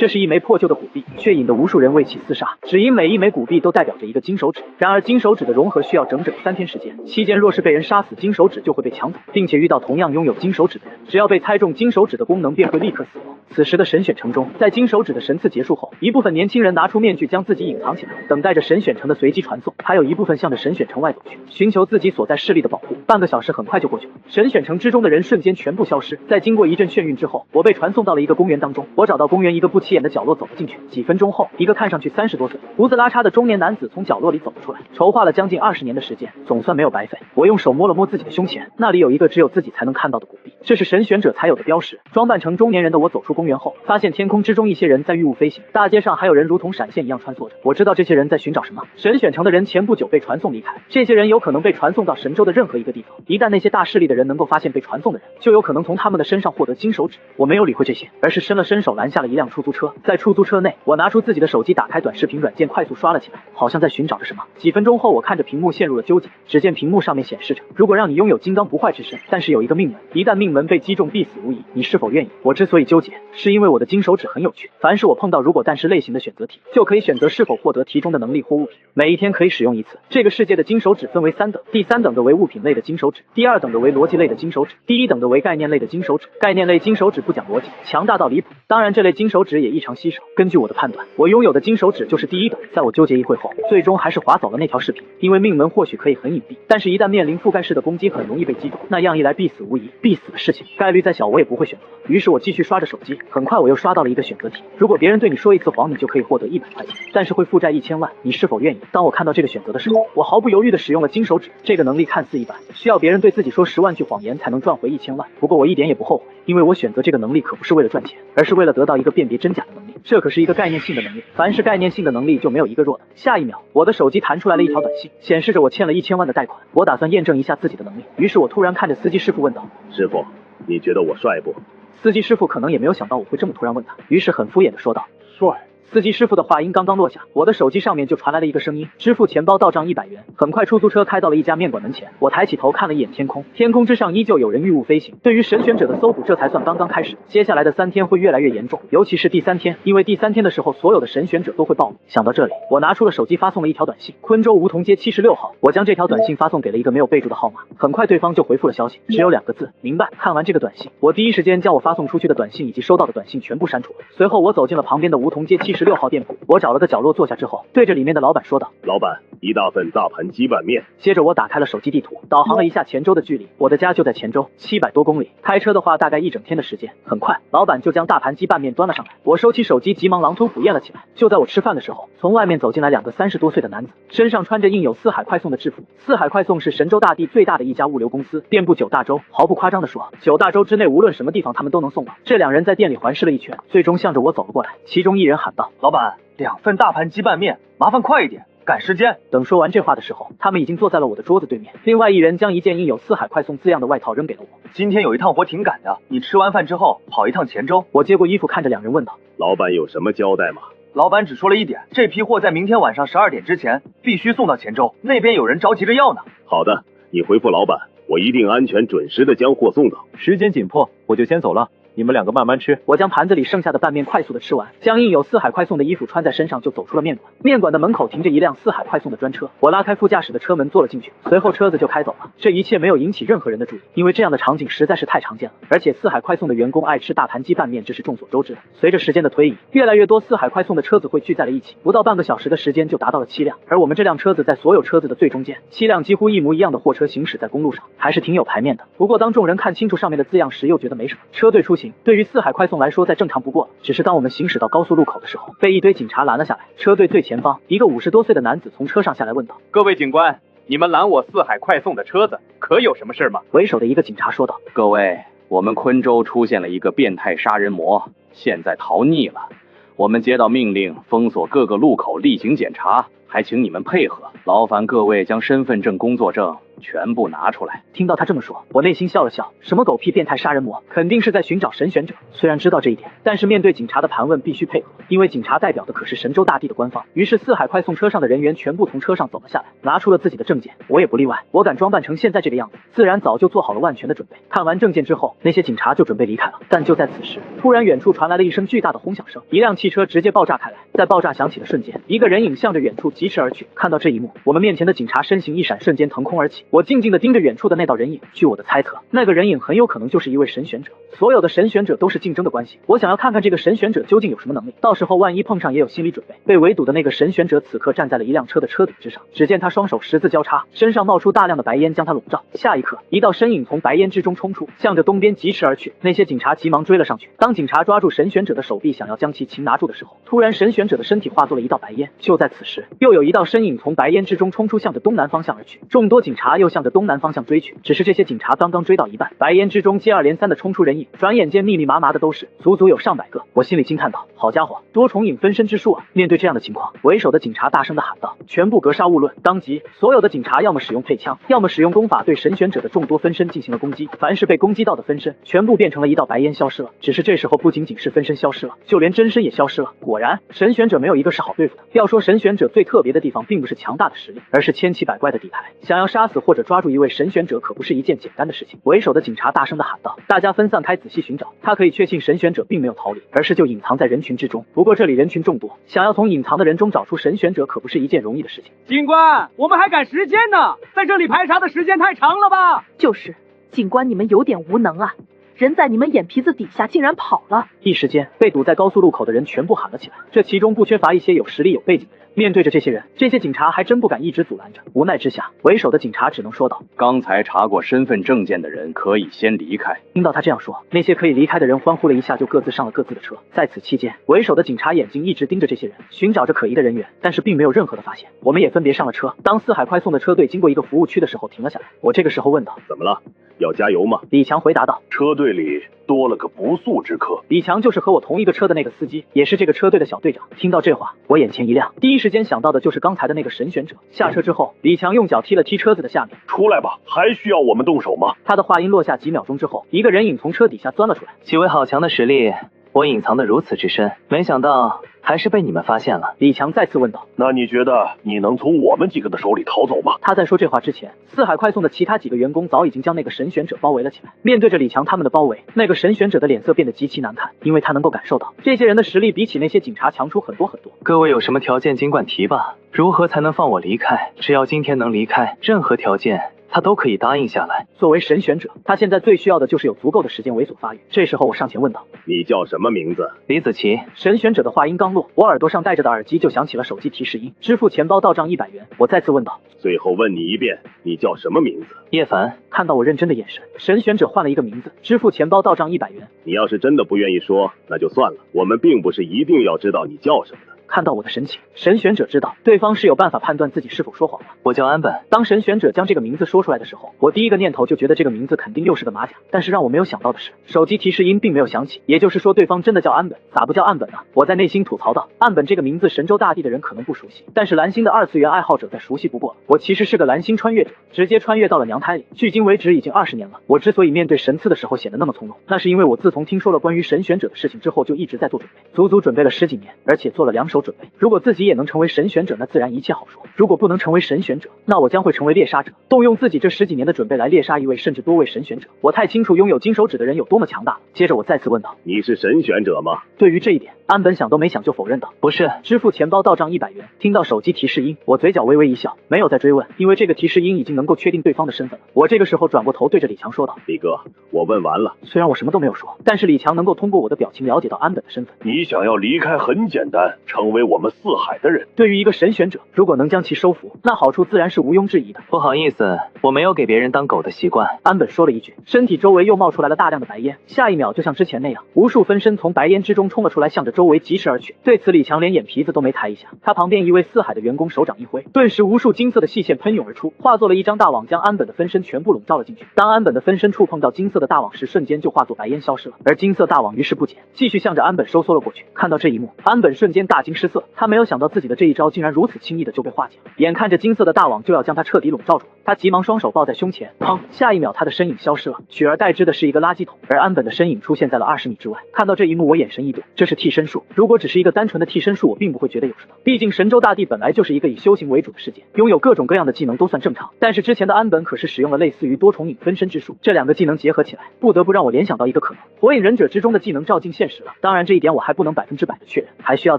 这是一枚破旧的古币，却引得无数人为其厮杀，只因每一枚古币都代表着一个金手指。然而金手指的融合需要整整3天时间，期间若是被人杀死，金手指就会被抢走，并且遇到同样拥有金手指的人，只要被猜中金手指的功能，便会立刻死亡。此时的神选城中，在金手指的神赐结束后，一部分年轻人拿出面具将自己隐藏起来，等待着神选城的随机传送；还有一部分向着神选城外走去，寻求自己所在势力的保护。半个小时很快就过去了，神选城之中的人瞬间全部消失。在经过一阵眩晕之后，我被传送到了一个公园当中。我找到公园一个不起眼的角落走了进去。几分钟后，一个看上去30多岁、胡子拉碴的中年男子从角落里走了出来。筹划了将近20年的时间，总算没有白费。我用手摸了摸自己的胸前，那里有一个只有自己才能看到的古币，这是神选者才有的标识。装扮成中年人的我走出公园后，发现天空之中一些人在御雾飞行，大街上还有人如同闪现一样穿梭着。我知道这些人在寻找什么。神选城的人前不久被传送离开，这些人有可能被传送到神州的任何一个地方。一旦那些大势力的人能够发现被传送的人，就有可能从他们的身上获得金手指。我没有理会这些，而是伸了伸手拦下了一辆出租车。在出租车内，我拿出自己的手机，打开短视频软件，快速刷了起来，好像在寻找着什么。几分钟后，我看着屏幕陷入了纠结。只见屏幕上面显示着：如果让你拥有金刚不坏之身，但是有一个命门，一旦命门被击中，必死无疑，你是否愿意？我之所以纠结，是因为我的金手指很有趣。凡是我碰到如果但是类型的选择题，就可以选择是否获得题中的能力或物品，每一天可以使用一次。这个世界的金手指分为3等，第3等的为物品类的金手指，第2等的为逻辑类的金手指，第1等的为概念类的金手指。概念类金手指不讲逻辑，强大到离谱，当然这类金手指也异常稀少。根据我的判断，我拥有的金手指就是第1等。在我纠结一会后，最终还是划走了那条视频。因为命门或许可以很隐蔽，但是一旦面临覆盖式的攻击，很容易被击中，那样一来必死无疑，必死的事情概率再小我也不会选择。于是我继续刷着手机，很快我又刷到了一个选择题：如果别人对你说一次谎，你就可以获得100块钱，但是会负债1000万，你是否愿意？当我看到这个选择的时候，我毫不犹豫地使用了金手指。这个能力看似一般，需要别人对自己说10万句谎言才能赚回1000万，不过我一点也不后悔，因为我选择这个能力可不是为了赚钱，而是为了得到一个辨别真假的能力。这可是一个概念性的能力，凡是概念性的能力就没有一个弱的。下一秒，我的手机弹出来了一条短信，显示着我欠了1000万的贷款。我打算验证一下自己的能力，于是我突然看着司机师傅问道：师傅，你觉得我帅不？司机师傅可能也没有想到我会这么突然问他，于是很敷衍的说道：帅。司机师傅的话音刚刚落下，我的手机上面就传来了一个声音：支付钱包到账100元。很快出租车开到了一家面馆门前，我抬起头看了一眼天空，天空之上依旧有人御雾飞行。对于神选者的搜捕这才算刚刚开始，接下来的3天会越来越严重，尤其是第3天，因为第3天的时候所有的神选者都会暴露。想到这里，我拿出了手机发送了一条短信：昆州梧桐街76号。我将这条短信发送给了一个没有备注的号码，很快对方就回复了消息，只有2个字：明白。看完这个短信，我第一时间将我发送出去的短信以及收到的短信全部删除了。随后我走进了旁边的梧桐街76号店铺，我找了个角落坐下之后，对着里面的老板说道：老板，1大份大盘鸡拌面。接着我打开了手机地图，导航了一下黔州的距离，我的家就在黔州，700多公里，开车的话大概一整天的时间。很快，老板就将大盘鸡拌面端了上来，我收起手机，急忙狼吞虎咽了起来。就在我吃饭的时候，从外面走进来2个30多岁的男子，身上穿着印有四海快送的制服。四海快送是神州大地最大的一家物流公司，遍布9大洲，毫不夸张的说，9大洲之内无论什么地方他们都能送到。这2人在店里环视了一圈，最终向着我走了过来，其中一人喊道：老板，2份大盘鸡拌面，麻烦快一点，赶时间。等说完这话的时候，他们已经坐在了我的桌子对面。另外一人将一件印有四海快送字样的外套扔给了我。今天有一趟活挺赶的，你吃完饭之后跑一趟黔州。我接过衣服，看着2人问道：老板有什么交代吗？老板只说了一点，这批货在明天晚上12点之前必须送到黔州，那边有人着急着要呢。好的，你回复老板，我一定安全准时的将货送到。时间紧迫，我就先走了。你们2个慢慢吃。我将盘子里剩下的拌面快速的吃完，将印有四海快送的衣服穿在身上，就走出了面馆。面馆的门口停着一辆四海快送的专车，我拉开副驾驶的车门坐了进去，随后车子就开走了。这一切没有引起任何人的注意，因为这样的场景实在是太常见了，而且四海快送的员工爱吃大盘鸡拌面，这是众所周知的。随着时间的推移，越来越多四海快送的车子会聚在了一起，不到半个小时的时间就达到了7辆，而我们这辆车子在所有车子的最中间，7辆几乎一模一样的货车行驶在公路上，还是挺有排面的。不过当众人看清楚上面的字样时，又觉得没什么。车队出行对于四海快送来说再正常不过了，只是当我们行驶到高速路口的时候，被一堆警察拦了下来。车队最前方，一个50多岁的男子从车上下来问道：各位警官，你们拦我四海快送的车子，可有什么事吗？为首的一个警察说道：各位，我们昆州出现了一个变态杀人魔，现在逃匿了。我们接到命令，封锁各个路口例行检查，还请你们配合，劳烦各位将身份证、工作证全部拿出来。听到他这么说，我内心笑了笑，什么狗屁变态杀人魔，肯定是在寻找神选者。虽然知道这一点，但是面对警察的盘问必须配合，因为警察代表的可是神州大地的官方。于是四海快送车上的人员全部从车上走了下来，拿出了自己的证件，我也不例外。我敢装扮成现在这个样子，自然早就做好了万全的准备。看完证件之后，那些警察就准备离开了。但就在此时，突然远处传来了一声巨大的轰响声，一辆汽车直接爆炸开来。在爆炸响起的瞬间，一个人影向着远处疾驰而去。看到这一幕，我们面前的警察身形一闪，瞬间腾空而起。我静静地盯着远处的那道人影。据我的猜测，那个人影很有可能就是一位神选者。所有的神选者都是竞争的关系，我想要看看这个神选者究竟有什么能力，到时候万一碰上也有心理准备。被围堵的那个神选者此刻站在了一辆车的车顶之上，只见他双手十字交叉，身上冒出大量的白烟将他笼罩。下一刻，一道身影从白烟之中冲出，向着东边疾驰而去。那些警察急忙追了上去。当警察抓住神选者的手臂，想要将其擒拿住的时候，突然神选者的身体化作了一道白烟。就在此时，又有一道身影从白烟之中冲出，向着东南方向而去。众多警察又向着东南方向追去，只是这些警察刚刚追到一半，白烟之中接二连三的冲出人影，转眼间密密麻麻的都是，足足有上百个。我心里惊叹道：好家伙，多重影分身之术啊！面对这样的情况，为首的警察大声的喊道：全部格杀勿论！当即，所有的警察要么使用配枪，要么使用功法对神选者的众多分身进行了攻击。凡是被攻击到的分身，全部变成了一道白烟消失了。只是这时候不仅仅是分身消失了，就连真身也消失了。果然，神选者没有一个是好对付的。要说神选者最特别的地方，并不是强大的实力，而是千奇百怪的底牌。想要杀死或者抓住一位神选者，可不是一件简单的事情。为首的警察大声的喊道：大家分散开，仔细寻找。他可以确信神选者并没有逃离，而是就隐藏在人群之中。不过这里人群众多，想要从隐藏的人中找出神选者，可不是一件容易的事情。警官，我们还赶时间呢，在这里排查的时间太长了吧？就是，警官你们有点无能啊，人在你们眼皮子底下竟然跑了。一时间，被堵在高速路口的人全部喊了起来，这其中不缺乏一些有实力有背景的人。面对着这些人，这些警察还真不敢一直阻拦着。无奈之下，为首的警察只能说道：刚才查过身份证件的人可以先离开。听到他这样说，那些可以离开的人欢呼了一下，就各自上了各自的车。在此期间，为首的警察眼睛一直盯着这些人，寻找着可疑的人员，但是并没有任何的发现。我们也分别上了车。当四海快送的车队经过一个服务区的时候，停了下来。我这个时候问道：怎么了？要加油吗？李强回答道：车队里多了个不速之客。李强就是和我同一个车的那个司机，也是这个车队的小队长。听到这话，我眼前一亮，第一时间想到的就是刚才的那个神选者。下车之后，李强用脚踢了踢车子的下面。出来吧，还需要我们动手吗？他的话音落下几秒钟之后，一个人影从车底下钻了出来。几位好强的实力，我隐藏的如此之深，没想到还是被你们发现了。李强再次问道：那你觉得你能从我们几个的手里逃走吗？他在说这话之前，四海快送的其他几个员工早已经将那个神选者包围了起来。面对着李强他们的包围，那个神选者的脸色变得极其难看，因为他能够感受到这些人的实力比起那些警察强出很多很多。各位有什么条件尽管提吧，如何才能放我离开？只要今天能离开，任何条件他都可以答应下来。作为神选者，他现在最需要的就是有足够的时间猥琐发育。这时候我上前问道：你叫什么名字？李子琪。神选者的话音刚落，我耳朵上戴着的耳机就响起了手机提示音：支付钱包到账100元。我再次问道：最后问你一遍，你叫什么名字？叶凡。看到我认真的眼神，神选者换了一个名字：支付钱包到账100元。你要是真的不愿意说，那就算了，我们并不是一定要知道你叫什么的。看到我的神情，神选者知道对方是有办法判断自己是否说谎了。我叫安本。当神选者将这个名字说出来的时候，我第一个念头就觉得这个名字肯定又是个马甲。但是让我没有想到的是，手机提示音并没有响起，也就是说对方真的叫安本。咋不叫岸本呢？我在内心吐槽道。岸本这个名字神州大地的人可能不熟悉，但是蓝星的二次元爱好者再熟悉不过了。我其实是个蓝星穿越者，直接穿越到了娘胎里，距今为止已经20年了。我之所以面对神赐的时候显得那么从容，那是因为我自从听说了关于神选者的事情之后，就一直在做准备，足足准备了10几年，而且做了2手准备。如果自己也能成为神选者，那自然一切好说。如果不能成为神选者，那我将会成为猎杀者，动用自己这10几年的准备来猎杀一位甚至多位神选者。我太清楚拥有金手指的人有多么强大了。接着我再次问道：你是神选者吗？对于这一点，安本想都没想就否认道：不是。支付钱包到账100元。听到手机提示音，我嘴角微微一笑，没有再追问，因为这个提示音已经能够确定对方的身份了。我这个时候转过头对着李强说道：李哥，我问完了。虽然我什么都没有说，但是李强能够通过我的表情了解到安本的身份。你想要离开很简单，成为我们四海的人。对于一个神选者，如果能将其收服，那好处自然是毋庸置疑的。不好意思，我没有给别人当狗的习惯。安本说了一句，身体周围又冒出来了大量的白烟，下一秒就像之前那样，无数分身从白烟之中冲了出来，向着周围疾驰而去。对此李强连眼皮子都没抬一下，他旁边一位四海的员工手掌一挥，顿时无数金色的细线喷涌而出，化作了一张大网，将安本的分身全部笼罩了进去。当安本的分身触碰到金色的大网时，瞬间就化作白烟消失了，而金色大网于是不减，继续向着安本收缩了过去。看到这一幕，安本瞬间大惊失失色，他没有想到自己的这一招竟然如此轻易的就被化解了。眼看着金色的大网就要将他彻底笼罩住，他急忙双手抱在胸前，砰！下一秒他的身影消失了，取而代之的是一个垃圾桶，而安本的身影出现在了20米之外。看到这一幕，我眼神一顿，这是替身术。如果只是一个单纯的替身术，我并不会觉得有什么，毕竟神州大地本来就是一个以修行为主的世界，拥有各种各样的技能都算正常。但是之前的安本可是使用了类似于多重影分身之术，这两个技能结合起来，不得不让我联想到一个可能，火影忍者之中的技能照进现实了。当然这一点我还不能100%的确认，还需要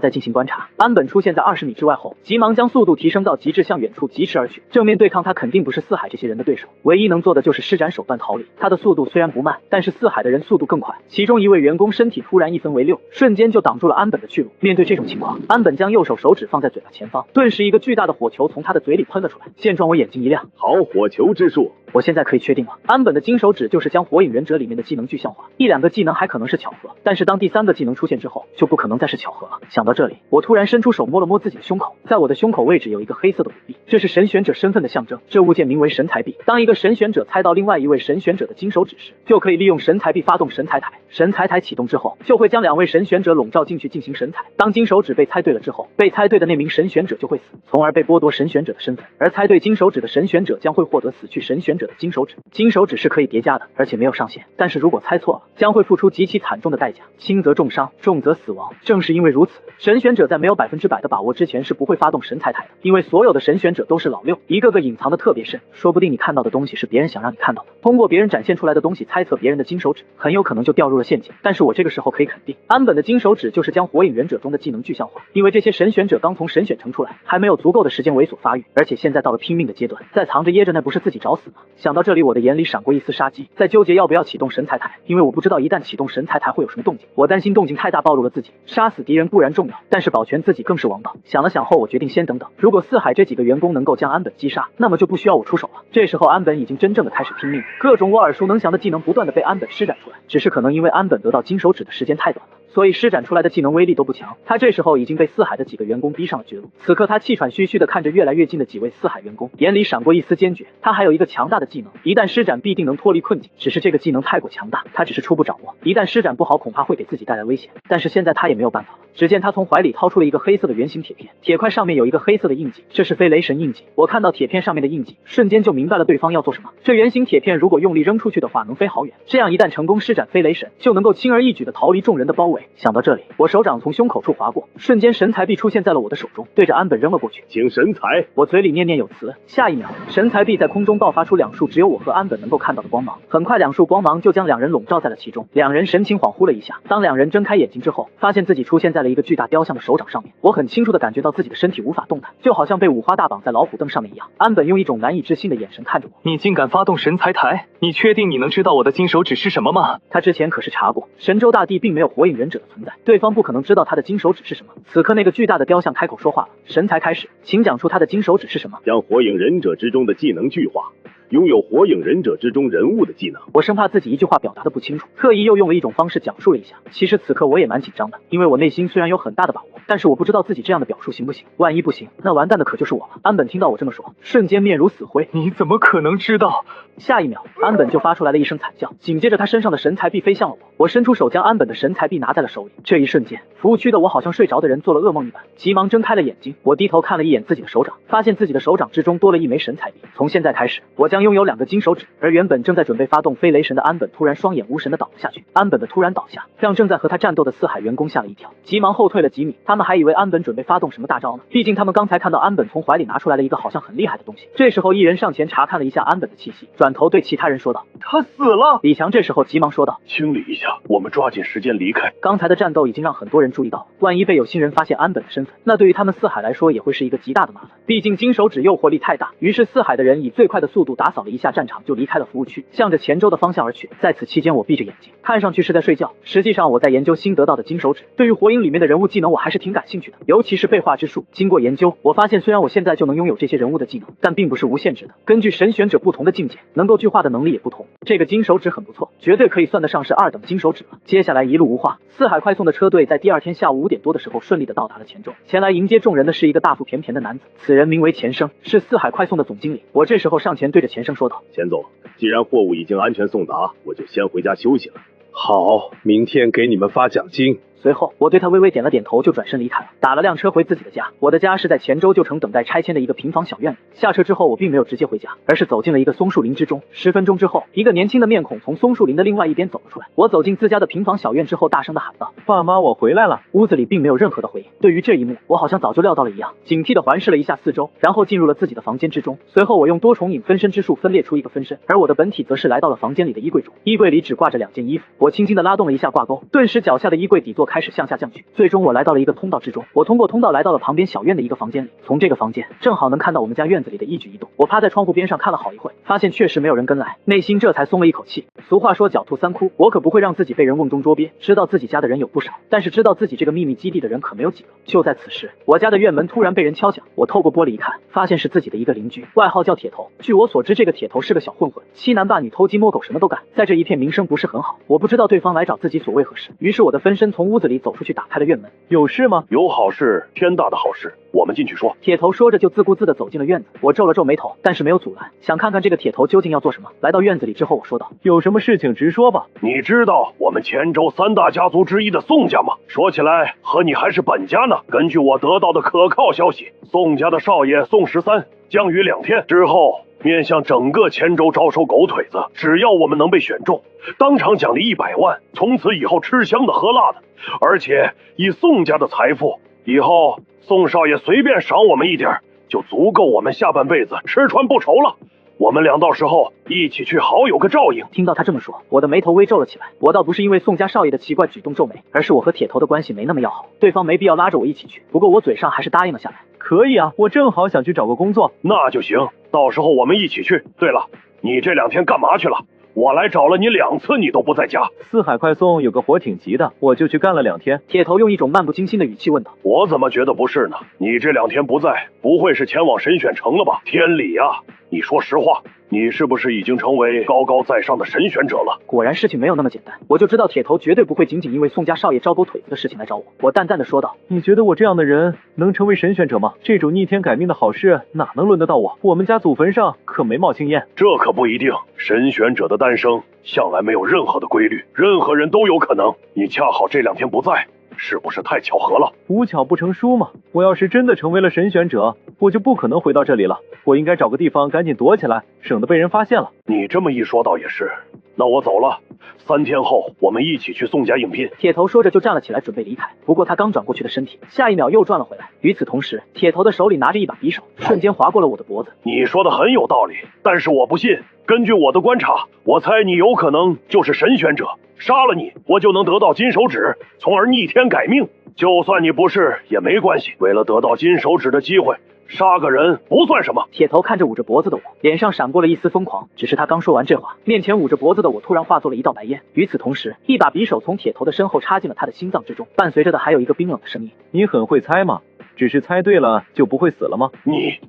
再进行观察。安本出现在20米之外后，急忙将速度提升到极致，向远处疾驰而去。正面对抗他肯定不是四海这些人的对手，唯一能做的就是施展手段逃离。他的速度虽然不慢，但是四海的人速度更快。其中一位员工身体突然一分为6，瞬间就挡住了安本的去路。面对这种情况，安本将右手手指放在嘴巴前方，顿时一个巨大的火球从他的嘴里喷了出来。见状我眼睛一亮，好火球之术。我现在可以确定了，安本的金手指就是将火影忍者里面的技能具象化。一两个技能还可能是巧合，但是当第3个技能出现之后，就不可能再是巧合了。想到这里，我突然伸出手摸了摸自己的胸口，在我的胸口位置有一个黑色的补币，这是神选者身份的象征。这物件名为神财币。当一个神选者猜到另外一位神选者的金手指时，就可以利用神财币发动神财台。神财台启动之后，就会将2位神选者笼罩进去进行神采。当金手指被猜对了之后，被猜对的那名神选者就会死，从而被剥夺神选者的身份。而猜对金手指的神选者将会获得死去神选者的金手指。金手指是可以叠加的，而且没有上限。但是如果猜错了，将会付出极其惨重的代价，轻则重伤，重则死亡。正是因为如此，神选者在没有100%的把握之前是不会发动神财台的，因为所有的神选者都是老六，一个个隐藏的特别深，说不定你看到的东西是别人想让你看到的。通过别人展现出来的东西猜测别人的金手指，很有可能就掉入了陷阱。但是我这个时候可以肯定，安本的金手指就是将火影忍者中的技能具象化，因为这些神选者刚从神选城出来，还没有足够的时间猥琐发育，而且现在到了拼命的阶段，再藏着掖着那不是自己找死吗？想到这里，我的眼里闪过一丝杀机，在纠结要不要启动神财台，因为我不知道一旦启动神财台会有什么动静，我担心动静太大暴露了自己。杀死敌人固然重要，但是保全自己更是王道。想了想后，我决定先等等，如果四海这几个员工能够将安本击杀，那么就不需要我出手了。这时候安本已经真正的开始拼命，各种我耳熟能详的技能不断的被安本施展出来，只是可能因为安本得到金手指的时间太短了，所以施展出来的技能威力都不强。他这时候已经被四海的几个员工逼上了绝路。此刻他气喘吁吁的看着越来越近的几位四海员工，眼里闪过一丝坚决。他还有一个强大的技能，一旦施展必定能脱离困境，只是这个技能太过强大，他只是初步掌握，一旦施展不好恐怕会给自己带来危险。但是现在他也没有办法了。只见他从怀里掏出了一个黑色的圆形铁片，铁块上面有一个黑色的印记，这是飞雷神印记。我看到铁片上面的印记，瞬间就明白了对方要做什么。这圆形铁片如果用力扔出去的话，能飞好远，这样一旦成功施展飞雷神，就能够轻而易举的逃离众人的包围。想到这里，我手掌从胸口处划过，瞬间神财币出现在了我的手中，对着安本扔了过去。请神财！我嘴里念念有词，下一秒，神财币在空中爆发出2束只有我和安本能够看到的光芒。很快2束光芒就将2人笼罩在了其中，两人神情恍惚了一下。当2人睁开眼睛之后，发现自己出现在了一个巨大雕像的手掌上面。我很清楚的感觉到自己的身体无法动弹，就好像被五花大绑在老虎凳上面一样。安本用一种难以置信的眼神看着我，你竟敢发动神财台？你确定你能知道我的金手指是什么吗？他之前可是查过，神州大地并没有火影忍者的存在，对方不可能知道他的金手指是什么。此刻那个巨大的雕像开口说话了，神才开始，请讲出他的金手指是什么。将火影忍者之中的技能具化，拥有火影忍者之中人物的技能。我生怕自己一句话表达的不清楚，特意又用了一种方式讲述了一下。其实此刻我也蛮紧张的，因为我内心虽然有很大的把握，但是我不知道自己这样的表述行不行。万一不行，那完蛋的可就是我了。安本听到我这么说，瞬间面如死灰。你怎么可能知道？下一秒，安本就发出来了一声惨叫，紧接着他身上的神财币飞向了我。我伸出手将安本的神财币拿在了手里。这一瞬间，服务区的我好像睡着的人做了噩梦一般，急忙睁开了眼睛。我低头看了一眼自己的手掌，发现自己的手掌之中多了一枚神财币。从现在开始，我将拥有2个金手指。而原本正在准备发动飞雷神的安本突然双眼无神的倒了下去。安本的突然倒下，让正在和他战斗的四海员工吓了一跳，急忙后退了几米。他们还以为安本准备发动什么大招呢，毕竟他们刚才看到安本从怀里拿出来了一个好像很厉害的东西。这时候一人上前查看了一下安本的气息，转头对其他人说道：他死了。李强这时候急忙说道：清理一下，我们抓紧时间离开。刚才的战斗已经让很多人注意到了，万一被有心人发现安本的身份，那对于他们四海来说也会是一个极大的麻烦。毕竟金手指诱惑力太大，于是四海的人以最快的速度打扫了一下战场，就离开了服务区，向着前州的方向而去。在此期间我闭着眼睛，看上去是在睡觉，实际上我在研究新得到的金手指。对于火影里面的人物技能我还是挺感兴趣的，尤其是背化之术。经过研究，我发现虽然我现在就能拥有这些人物的技能，但并不是无限制的，根据神选者不同的境界，能够具化的能力也不同。这个金手指很不错，绝对可以算得上是2等金手指了。接下来一路无话，四海快送的车队在第2天下午5点多的时候顺利的到达了前州。前来迎接众人的是一个大腹便便的男子，此人名为钱生，是四海快送的总经理。我这时候上前对着钱生说道：钱总，既然货物已经安全送达，我就先回家休息了。好，明天给你们发奖金。随后我对他微微点了点头，就转身离开了，打了辆车回自己的家。我的家是在前州旧城等待拆迁的一个平房小院里。下车之后，我并没有直接回家，而是走进了一个松树林之中。10分钟之后，一个年轻的面孔从松树林的另外一边走了出来。我走进自家的平房小院之后，大声的喊道：“爸妈，我回来了。”屋子里并没有任何的回应。对于这一幕，我好像早就料到了一样，警惕的环视了一下四周，然后进入了自己的房间之中。随后我用多重影分身之术分裂出一个分身，而我的本体则是来到了房间里的衣柜中。衣柜里只挂着2件衣服，我轻轻的拉动了一下挂钩，顿时脚下的衣柜底座开始向下降去。最终我来到了一个通道之中，我通过通道来到了旁边小院的一个房间里。从这个房间正好能看到我们家院子里的一举一动。我趴在窗户边上看了好一会，发现确实没有人跟来，内心这才松了一口气。俗话说狡兔3窟，我可不会让自己被人瓮中捉鳖。知道自己家的人有不少，但是知道自己这个秘密基地的人可没有几个。就在此时，我家的院门突然被人敲响，我透过玻璃一看，发现是自己的一个邻居，外号叫铁头。据我所知，这个铁头是个小混混，欺男霸女、偷鸡摸狗，什么都干，在这一片名声不是很好。我不知道对方来找自己所为何事，于是我的分身从屋子里走出去，打开了院门。有事吗？有好事，天大的好事，我们进去说。铁头说着就自顾自地走进了院子。我皱了皱眉头，但是没有阻拦，想看看这个铁头究竟要做什么。来到院子里之后，我说道：“有什么事情直说吧。”你知道我们黔州3大家族之一的宋家吗？说起来和你还是本家呢。根据我得到的可靠消息，宋家的少爷宋13将于2天之后面向整个黔州招收狗腿子，只要我们能被选中，当场奖励100万，从此以后吃香的喝辣的，而且以宋家的财富，以后宋少爷随便赏我们一点，就足够我们下半辈子吃穿不愁了。我们俩到时候一起去，好有个照应。听到他这么说，我的眉头微皱了起来。我倒不是因为宋家少爷的奇怪举动皱眉，而是我和铁头的关系没那么要好，对方没必要拉着我一起去。不过我嘴上还是答应了下来。可以啊，我正好想去找个工作。那就行，到时候我们一起去。对了，你这2天干嘛去了？我来找了你2次，你都不在家。四海快送有个活挺急的，我就去干了2天。铁头用一种漫不经心的语气问道：“我怎么觉得不是呢？你这2天不在，不会是前往神选城了吧？天理呀！你说实话，你是不是已经成为高高在上的神选者了？”果然事情没有那么简单，我就知道铁头绝对不会仅仅因为宋家少爷招狗腿子的事情来找我。我淡淡的说道：“你觉得我这样的人能成为神选者吗？这种逆天改命的好事哪能轮得到我？我们家祖坟上可没冒青烟。”这可不一定，神选者的诞生向来没有任何的规律，任何人都有可能。你恰好这2天不在，是不是太巧合了？无巧不成书嘛。我要是真的成为了神选者，我就不可能回到这里了。我应该找个地方赶紧躲起来，省得被人发现了。你这么一说倒也是，那我走了。3天后我们一起去宋家应聘。铁头说着就站了起来准备离开，不过他刚转过去的身体，下一秒又转了回来。与此同时，铁头的手里拿着一把匕首，瞬间划过了我的脖子。你说的很有道理，但是我不信。根据我的观察，我猜你有可能就是神选者，杀了你，我就能得到金手指，从而逆天改命。就算你不是也没关系，为了得到金手指的机会，杀个人不算什么。铁头看着捂着脖子的我，脸上闪过了一丝疯狂。只是他刚说完这话，面前捂着脖子的我突然化作了一道白烟。与此同时，一把匕首从铁头的身后插进了他的心脏之中，伴随着的还有一个冰冷的声音：“你很会猜嘛，只是猜对了就不会死了吗？”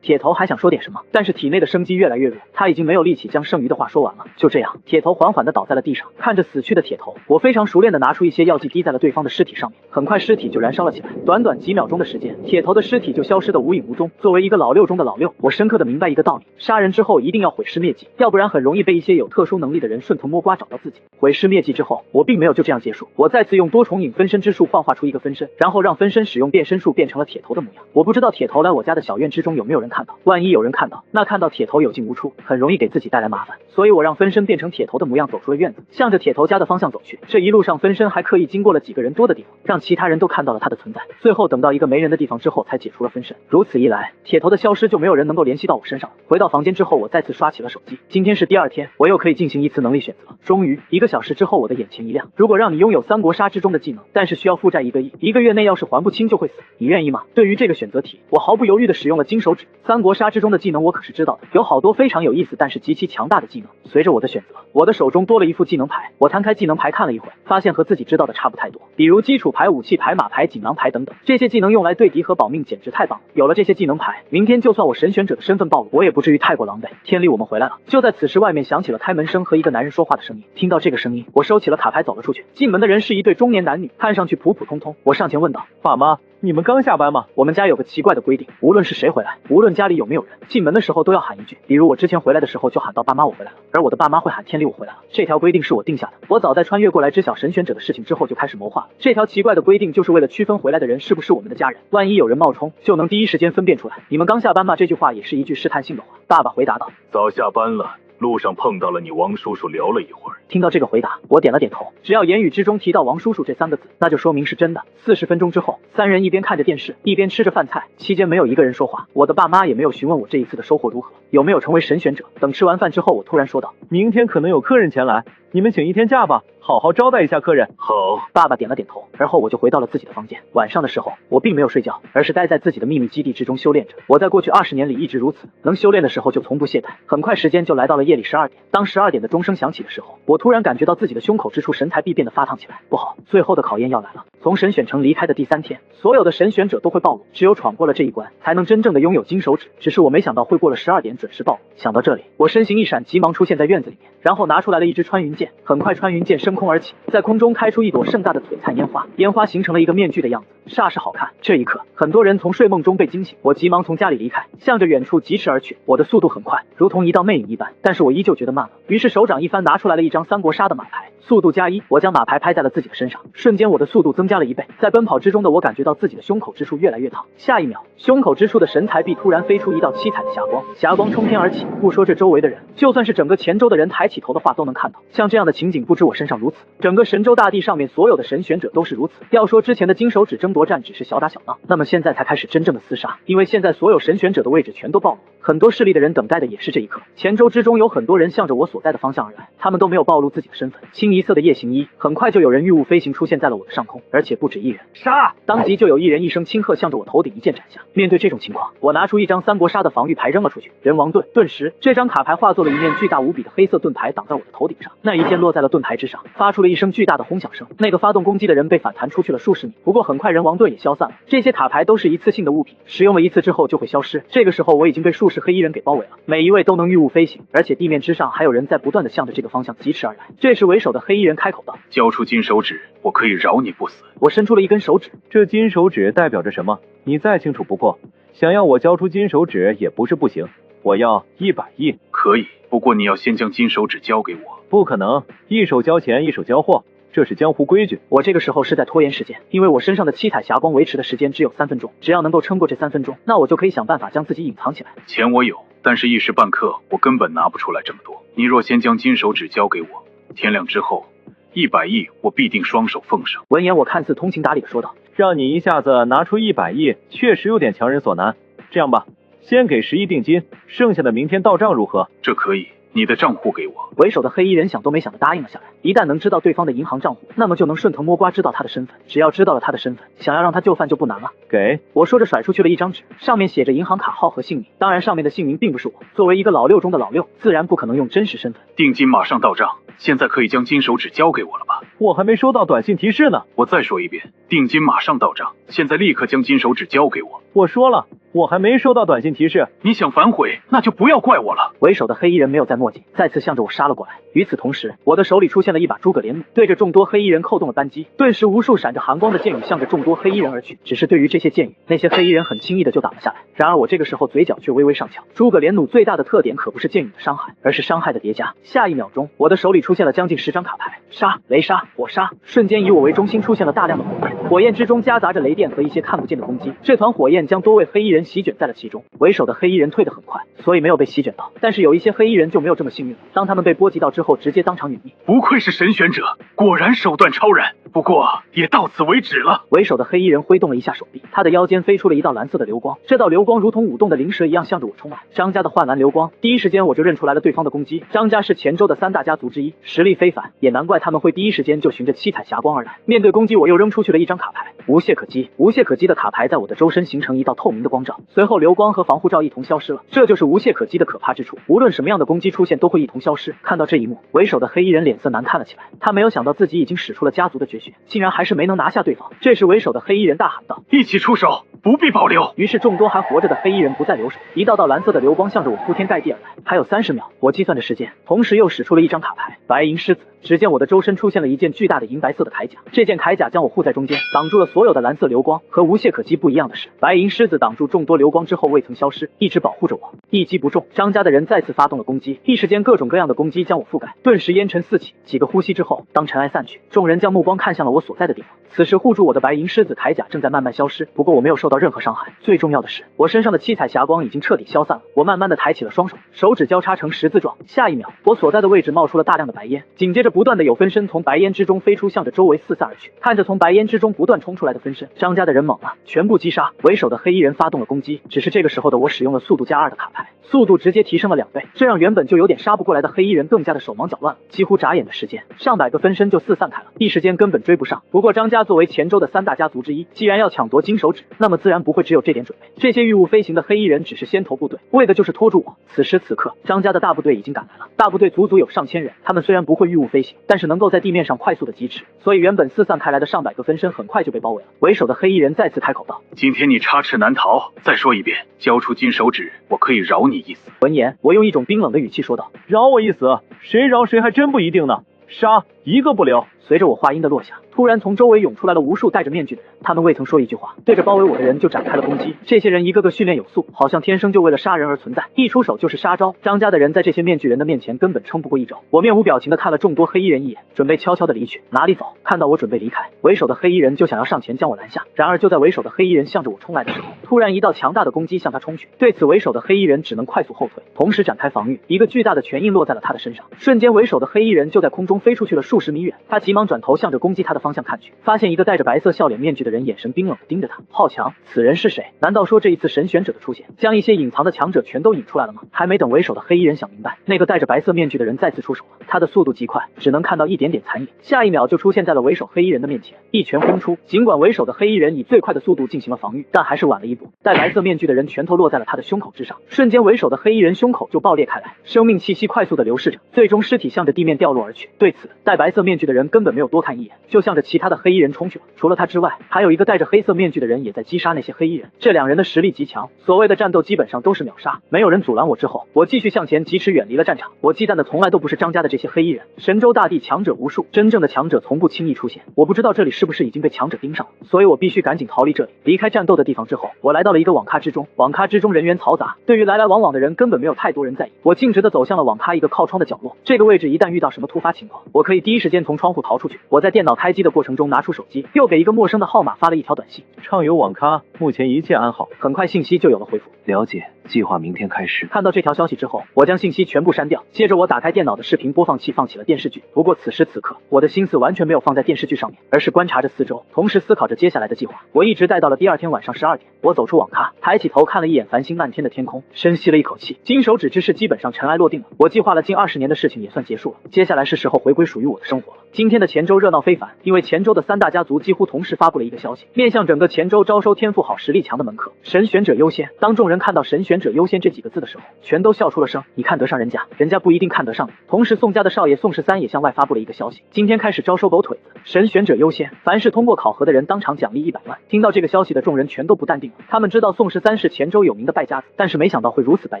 铁头还想说点什么，但是体内的生机越来越弱，他已经没有力气将剩余的话说完了。就这样，铁头缓缓地倒在了地上。看着死去的铁头，我非常熟练地拿出一些药剂滴在了对方的尸体上面，很快尸体就燃烧了起来。短短几秒钟的时间，铁头的尸体就消失得无影无踪。作为一个老六中的老六，我深刻地明白一个道理：杀人之后一定要毁尸灭迹，要不然很容易被一些有特殊能力的人顺藤摸瓜找到自己。毁尸灭迹之后，我并没有就这样结束，我再次用多重影分身之术幻化出一个分身，然后让分身使用变身术变成了铁头的模样。我不知道铁头来我家的小院之中有没有人看到，万一有人看到，那看到铁头有进无出，很容易给自己带来麻烦。所以我让分身变成铁头的模样走出了院子，向着铁头家的方向走去。这一路上分身还刻意经过了几个人多的地方，让其他人都看到了他的存在。最后等到一个没人的地方之后才解除了分身。如此一来，铁头的消失就没有人能够联系到我身上了。回到房间之后，我再次刷起了手机。今天是第2天，我又可以进行一次能力选择。终于1个小时之后，我的眼前一亮。如果让你拥有3国杀之中的技能，但是需要负债1个亿，1个月内要是还不清就会死，你愿意吗？对于这个选择题，我毫不犹豫地使用了金手指。3国杀之中的技能我可是知道的，有好多非常有意思但是极其强大的技能。随着我的选择，我的手中多了一副技能牌。我摊开技能牌看了一会，发现和自己知道的差不太多，比如基础牌、武器牌、马牌、锦囊牌等等，这些技能用来对敌和保命简直太棒了。有了这些技能牌，明天就算我神选者的身份暴露，我也不至于太过狼狈。天力，我们回来了。就在此时，外面响起了开门声和一个男人说话的声音。听到这个声音，我收起了卡牌走了出去。进门的人是一对中年男女，看上去普普通通。我上前问道：“爸妈，你们刚下班吗？我们家有个奇怪的规定，无论是谁回来，无论家里有没有人，进门的时候都要喊一句。比如我之前回来的时候就喊到爸妈我回来了，而我的爸妈会喊天理我回来了。这条规定是我定下的。我早在穿越过来知晓神选者的事情之后就开始谋划了。这条奇怪的规定就是为了区分回来的人是不是我们的家人，万一有人冒充，就能第一时间分辨出来。你们刚下班吗？这句话也是一句试探性的话。爸爸回答道：早下班了。路上碰到了你王叔叔，聊了一会儿。听到这个回答，我点了点头。只要言语之中提到王叔叔这3个字，那就说明是真的。40分钟之后，3人一边看着电视，一边吃着饭菜，期间没有一个人说话。我的爸妈也没有询问我这一次的收获如何，有没有成为神选者。等吃完饭之后，我突然说道：明天可能有客人前来，你们请1天假吧，好好招待一下客人。好。爸爸点了点头，而后我就回到了自己的房间。晚上的时候，我并没有睡觉，而是待在自己的秘密基地之中修炼着。我在过去20年里一直如此，能修炼的时候就从不懈怠。很快时间就来到了夜里12点。当12点的钟声响起的时候，我突然感觉到自己的胸口之处神采币变得发烫起来。不好，最后的考验要来了。从神选城离开的第3天，所有的神选者都会暴露，只有闯过了这一关，才能真正的拥有金手指。只是我没想到会过了12点准时暴露。想到这里，我身形一闪，急忙出现在院子里面，然后拿出来了一支穿云箭。很快穿云箭升空而起，在空中开出一朵盛大的璀璨烟花，烟花形成了一个面具的样子，煞是好看。这一刻，很多人从睡梦中被惊醒，我急忙从家里离开，向着远处疾驰而去。我的速度很快，如同一道魅影一般，但是我依旧觉得慢了。于是手掌一翻，拿出来了一张三国杀的马牌，速度加1。我将马牌拍在了自己的身上，瞬间我的速度增加了1倍。在奔跑之中的我感觉到自己的胸口之处越来越烫，下一秒，胸口之处的神材臂突然飞出一道七彩的霞光，霞光冲天而起。不说这周围的人，就算是整个前州的人抬起头的话都能看到。像这样的情景不止我身上如此，整个神州大地上面所有的神选者都是如此。要说之前的金手指争夺战只是小打小闹，那么现在才开始真正的厮杀，因为现在所有神选者的位置全都暴露了，很多势力的人等待的也是这一刻。前州之中有很多人向着我所在的方向而来，他们都没有暴露自己的身份，清一色的夜行衣。很快就有人御物飞行出现在了我的上空，而且不止一人。杀！当即就有一人一声轻喝，向着我头顶一剑斩下。面对这种情况，我拿出一张三国杀的防御牌扔了出去，人王盾。顿时这张卡牌化作了一面巨大无比的黑色盾牌，挡在我的头顶上。那一剑落在了盾牌之上，发出了一声巨大的轰响声。那个发动攻击的人被反弹出去了数十米，不过很快人王盾也消散了。这些卡牌都是一次性的物品，使用了一次之后就会消失。这个时候我已经被数十黑衣人给包围了，每一位都能御物飞行，而且地面之上还有人在不断的向着这个方向疾驰而来。这时为首的黑衣人开口道：交出金手指，我可以饶你不死。我伸出了一根手指，这金手指代表着什么？你再清楚不过，想要我交出金手指也不是不行，我要100亿。可以，不过你要先将金手指交给我。不可能，一手交钱一手交货，这是江湖规矩。我这个时候是在拖延时间，因为我身上的七彩霞光维持的时间只有3分钟，只要能够撑过这3分钟，那我就可以想办法将自己隐藏起来。钱我有，但是一时半刻我根本拿不出来这么多。你若先将金手指交给我，天亮之后100亿我必定双手奉上。闻言，我看似通情达理的说道：让你一下子拿出100亿，确实有点强人所难。这样吧，先给10亿定金，剩下的明天到账如何？这可以，你的账户给我。为首的黑衣人想都没想的答应了下来。一旦能知道对方的银行账户，那么就能顺藤摸瓜知道他的身份。只要知道了他的身份，想要让他就范就不难了。给！我说着甩出去了一张纸，上面写着银行卡号和姓名。当然，上面的姓名并不是我。作为一个老六中的老六，自然不可能用真实身份。定金马上到账，现在可以将金手指交给我了吧？我还没收到短信提示呢。我再说一遍，定金马上到账，现在立刻将金手指交给我。我说了，我还没收到短信提示。你想反悔，那就不要怪我了。为首的黑衣人没有再墨迹，再次向着我杀了过来。与此同时，我的手里出现了一把诸葛连弩，对着众多黑衣人扣动了扳机。顿时，无数闪着寒光的箭雨向着众多黑衣人而去。只是对于这些箭雨，那些黑衣人很轻易的就挡了下来。然而我这个时候嘴角却微微上翘。诸葛连弩最大的特点可不是箭雨的伤害，而是伤害的叠加。下一秒钟，我的手里出现了将近10张卡牌，杀、雷杀、火杀，瞬间以我为中心出现了大量的火焰，火焰之中夹杂着雷电和一些看不见的攻击。这团火焰将多位黑衣人席卷在了其中。为首的黑衣人退得很快，所以没有被席卷到，但是有一些黑衣人就没有这么幸运了。当他们被波及到之后，直接当场殒命。不愧是神选者，果然手段超然。不过也到此为止了。为首的黑衣人挥动了一下手臂，他的腰间飞出了一道蓝色的流光，这道流光如同舞动的灵蛇一样向着我冲来。张家的幻蓝流光，第一时间我就认出来了对方的攻击。张家是前州的3大家族之一，实力非凡，也难怪他们会第一时间就循着七彩霞光而来。面对攻击，我又扔出去了一张卡牌，无懈可击。无懈可击的卡牌在我的周身形成一道透明的光罩，随后流光和防护罩一同消失了。这就是无懈可击的可怕之处，无论什么样的攻击出现都会一同消失。看到这一幕，为首的黑衣人脸色难看了起来，他没有想到自己已经使出了家族的绝学，竟然还是没能拿下对方。这时为首的黑衣人大喊道：一起出手，不必保留。于是众多还活着的黑衣人不再留手，一道道蓝色的流光向着我铺天盖地而来。还有30秒，我计算着时间，同时又使出了一张卡牌，白银狮子。只见我的周身出现了一件巨大的银白色的铠甲，这件铠甲将我护在中间，挡住了所有的蓝色流光。和无懈可击不一样的是，白银狮子挡住众多流光之后未曾消失，一直保护着我，一击不中。张家的人再次发动了攻击，一时间各种各样的攻击将我覆盖，顿时烟尘四起。几个呼吸之后，当尘埃散去，众人将目光看向了我所在的地方。此时护住我的白银狮子铠甲正在慢慢消失，不过我没有受到任何伤害。最重要的是，我身上的七彩霞光已经彻底消散了。我慢慢的抬起了双手，手指交叉成十字状。下一秒，我所在的位置冒出了大量的白烟，紧接着不断的有分身从白烟之中飞出，向着周围四散而去。看着从白烟之中不断冲出来的分身，张家的人猛了，全部击杀。为首的黑衣人发动了攻击，只是这个时候的我使用了速度+2的卡牌，速度直接提升了2倍，这让原本就有点杀不过来的黑衣人更加的手忙脚乱了。几乎眨眼的时间，上百个分身就四散开了，一时间根本追不上。不过张家作为黔州的3大家族之一，既然要抢夺金手指，那么自然不会只有这点准备。这些御物飞行的黑衣人只是先头部队，为的就是拖住我。此时此刻，张家的大部队已经赶来了，大部队足足有上千人。他们虽然不会御物飞行，但是能够在地面上快速的疾驰，所以原本四散开来的上百个分身很快就被包围了。为首的黑衣人再次开口道：“今天你插翅难逃，再说一遍，交出金手指，我可以饶你一死。”闻言，我用一种冰冷的语气说道：“饶我一死，谁饶谁还真不一定呢，杀一个不留。”随着我话音的落下，突然从周围涌出来了无数戴着面具的人，他们未曾说一句话，对着包围我的人就展开了攻击。这些人一个个训练有素，好像天生就为了杀人而存在，一出手就是杀招。张家的人在这些面具人的面前根本撑不过一招。我面无表情的看了众多黑衣人一眼，准备悄悄的离去。哪里走？看到我准备离开，为首的黑衣人就想要上前将我拦下。然而就在为首的黑衣人向着我冲来的时候，突然一道强大的攻击向他冲去。对此，为首的黑衣人只能快速后退，同时展开防御。一个巨大的拳印落在了他的身上，瞬间为首的黑衣人就在空中飞出去了数十米远。他急忙转头向着攻击他的方向看去，发现一个戴着白色笑脸面具的人眼神冰冷地盯着他。好强，此人是谁？难道说这一次神选者的出现将一些隐藏的强者全都引出来了吗？还没等为首的黑衣人想明白，那个戴着白色面具的人再次出手了。他的速度极快，只能看到一点点残影，下一秒就出现在了为首黑衣人的面前，一拳轰出。尽管为首的黑衣人以最快的速度进行了防御，但还是晚了一步。戴白色面具的人拳头落在了他的胸口之上，瞬间为首的黑衣人胸口就爆裂开来，生命气息快速的流逝着，最终尸体向着地面掉落而去。对此，戴白色面具的人根本没有多看一眼，就向着其他的黑衣人冲去了。除了他之外，还有一个戴着黑色面具的人也在击杀那些黑衣人。这两人的实力极强，所谓的战斗基本上都是秒杀。没有人阻拦我之后，我继续向前疾驰，远离了战场。我忌惮的从来都不是张家的这些黑衣人，神州大地强者无数，真正的强者从不轻易出现。我不知道这里是不是已经被强者盯上了，所以我必须赶紧逃离这里。离开战斗的地方之后，我来到了一个网咖之中。网咖之中人员嘈杂，对于来来往往的人根本没有太多人在意。我径直的走向了网咖一个靠窗的角落，这个位置一旦遇到什么突发情况，我可以第一时间从窗户逃出去。我在电脑开机的过程中拿出手机，又给一个陌生的号码发了一条短信：畅游网咖，目前一切安好。很快信息就有了回复：了解，计划明天开始。看到这条消息之后，我将信息全部删掉，接着我打开电脑的视频播放器，放起了电视剧。不过此时此刻，我的心思完全没有放在电视剧上面，而是观察着四周，同时思考着接下来的计划。我一直待到了第二天晚上12点，我走出网咖，抬起头看了一眼繁星漫天的天空，深吸了一口气。金手指之事基本上尘埃落定了，我计划了近20年的事情也算结束了，接下来是时候回归属于我的生活了。今天的黔州热闹非凡，因为黔州的3大家族几乎同时发布了一个消息，面向整个黔州招收天赋好、实力强的门客，神选者优先。当众人看到神选者优先这几个字的时候，全都笑出了声。你看得上人家，人家不一定看得上你。同时，宋家的少爷宋13也向外发布了一个消息，今天开始招收狗腿子，神选者优先，凡是通过考核的人当场奖励100万。听到这个消息的众人全都不淡定了，他们知道宋13是黔州有名的败家子，但是没想到会如此败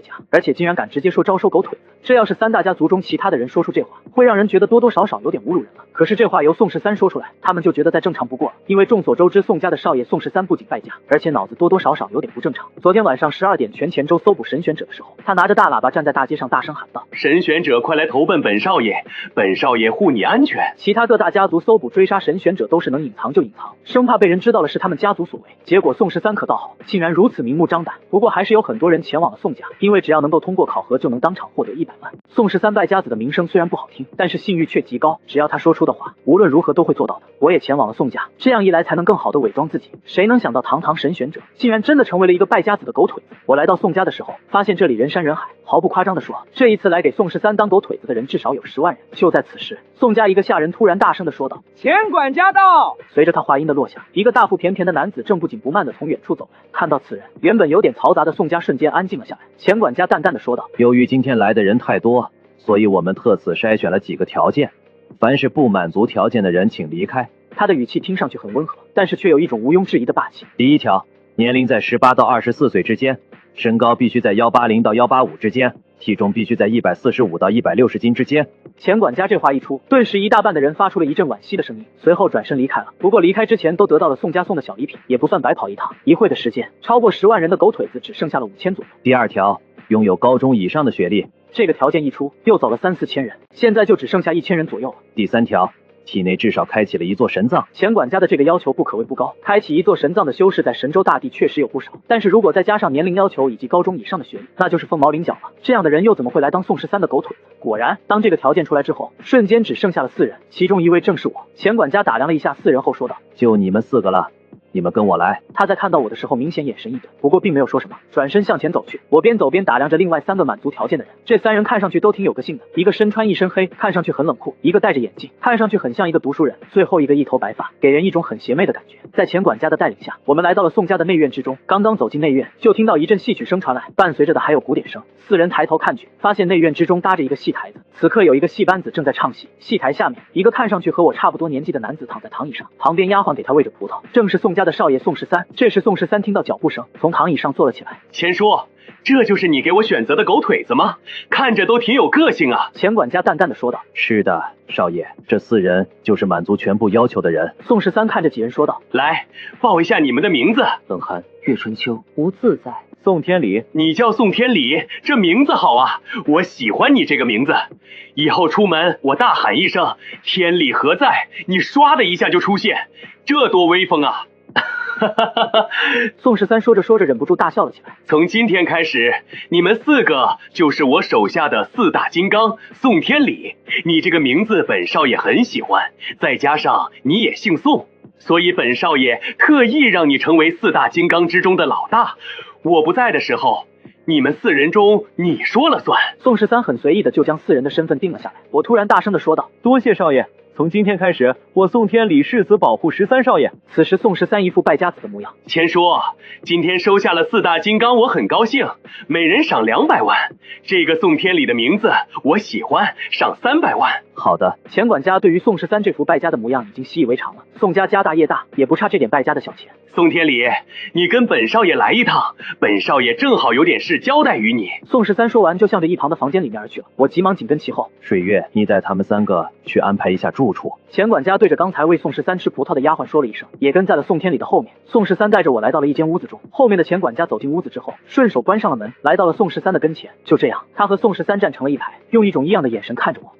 家，而且竟然敢直接说招收狗腿子。这要是3大家族中其他的人说出这话，会让人觉得多多少少有点侮辱人了。可是这话由宋13说出来，他们就觉得再正常不过了，因为众所周知，宋家的少爷宋13不仅败家，而且脑子多多少少有点不正常。昨天晚上12点全黔州搜捕神选者的时候，他拿着大喇叭站在大街上大声喊道：神选者快来投奔本少爷，本少爷护你安全。其他各大家族搜捕追杀神选者都是能隐藏就隐藏，生怕被人知道了是他们家族所为。结果宋13可倒好，竟然如此明目张胆。不过还是有很多人前往了宋家，因为只要能够通过考核就能当场获得100万。宋13败家子的名声虽然不好听，但是信誉却极高，只要他说出的话，无论如何都会做到的。我也前往了宋家，这样一来才能更好的伪装自己。谁能想到堂堂神选者竟然真的成为了一个败家子的狗腿子。我来到宋家的时候，发现这里人山人海，毫不夸张的说，这一次来给宋13当狗腿子的人至少有10万人。就在此时，宋家一个下人突然大声的说道：钱管家到。随着他话音的落下，一个大腹便便的男子正不紧不慢的从远处走来。看到此人，原本有点嘈杂的宋家瞬间安静了下来。钱管家淡淡的说道：由于今天来的人太多，所以我们特此筛选了几个条件，凡是不满足条件的人请离开。他的语气听上去很温和，但是却有一种毋庸置疑的霸气。第一条，年龄在18到24岁之间，身高必须在180到185之间，体重必须在145到160斤之间。钱管家这话一出，顿时一大半的人发出了一阵惋惜的声音，随后转身离开了。不过离开之前都得到了宋家送的小礼品，也不算白跑一趟。一会的时间，超过10万人的狗腿子只剩下了5000左右。第二条，拥有高中以上的学历。这个条件一出，又走了3、4千人，现在就只剩下1000人左右了。第三条，体内至少开启了一座神藏。钱管家的这个要求不可谓不高，开启一座神藏的修士在神州大地确实有不少，但是如果再加上年龄要求以及高中以上的学历，那就是凤毛麟角了。这样的人又怎么会来当宋13的狗腿子？果然，当这个条件出来之后，瞬间只剩下了4人，其中一位正是我。钱管家打量了一下4人后说道：“就你们4个了。”你们跟我来。他在看到我的时候，明显眼神一顿，不过并没有说什么，转身向前走去。我边走边打量着另外3个满足条件的人，这3人看上去都挺有个性的，一个身穿一身黑，看上去很冷酷；一个戴着眼镜，看上去很像一个读书人；最后一个一头白发，给人一种很邪魅的感觉。在钱管家的带领下，我们来到了宋家的内院之中。刚刚走进内院，就听到一阵戏曲声传来，伴随着的还有鼓点声。4人抬头看去，发现内院之中搭着一个戏台子，此刻有一个戏班子正在唱戏。戏台下面，一个看上去和我差不多年纪的男子躺在躺椅上，旁边丫鬟给他喂着葡萄，正是宋家的少爷宋13。这时宋13听到脚步声，从躺椅上坐了起来。钱叔，这就是你给我选择的狗腿子吗？看着都挺有个性啊。钱管家淡淡的说道：“是的，少爷，这4人就是满足全部要求的人。”宋13看着几人说道：“来，报一下你们的名字。冷寒、岳春秋、吴自在、宋天理。你叫宋天理，这名字好啊，我喜欢你这个名字。以后出门我大喊一声‘天理何在’，你唰的一下就出现，这多威风啊！”宋13说着说着忍不住大笑了起来。从今天开始，你们4个就是我手下的4大金刚宋天理。你这个名字本少爷很喜欢，再加上你也姓宋，所以本少爷特意让你成为4大金刚之中的老大。我不在的时候，你们4人中你说了算。宋13很随意的就将4人的身份定了下来。我突然大声的说道：“多谢少爷。从今天开始，我宋天理誓死保护13少爷。”此时宋13一副败家子的模样。钱叔，今天收下了4大金刚，我很高兴，每人赏200万。这个宋天理的名字我喜欢，赏300万。好的。钱管家对于宋13这副败家的模样已经习以为常了。宋家家大业大，也不差这点败家的小钱。宋天理，你跟本少爷来一趟，本少爷正好有点事交代于你。宋13说完就向着一旁的房间里面而去了，我急忙紧跟其后。水月，你带他们3个去安排一下住处。钱管家对着刚才喂宋13吃葡萄的丫鬟说了一声，也跟在了宋天理的后面。宋13带着我来到了一间屋子中，后面的钱管家走进屋子之后，顺手关上了门，来到了宋13的跟前。就这样，他和宋13站成了一排，用一种异样的眼神看着我。